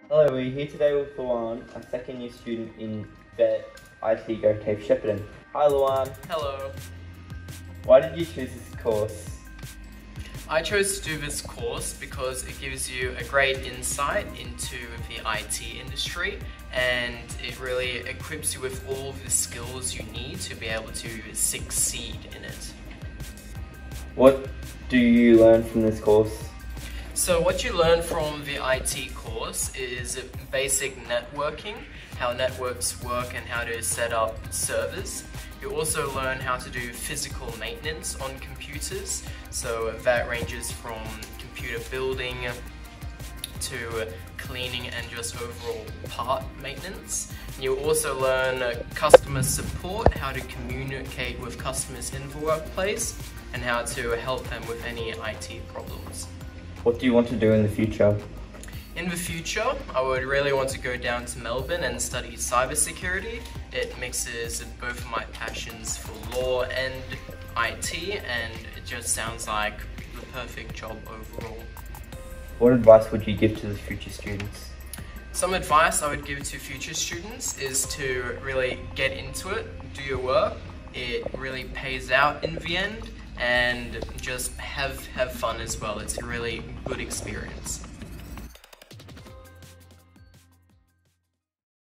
Hello, we're here today with Luan, a second year student in Vetdss IT Go Cape Shepherding. Hi Luan. Hello. Why did you choose this course? I chose to do this course because it gives you a great insight into the IT industry, and it really equips you with all the skills you need to be able to succeed in it. What do you learn from this course? So what you learn from the IT course is basic networking, how networks work and how to set up servers. You also learn how to do physical maintenance on computers, so that ranges from computer building to cleaning and just overall part maintenance. You also learn customer support, how to communicate with customers in the workplace and how to help them with any IT problems. What do you want to do in the future? In the future, I would really want to go down to Melbourne and study cybersecurity. It mixes both of my passions for law and IT, and it just sounds like the perfect job overall. What advice would you give to the future students? Some advice I would give to future students is to really get into it, do your work. It really pays out in the end, and just have fun as well. It's a really good experience.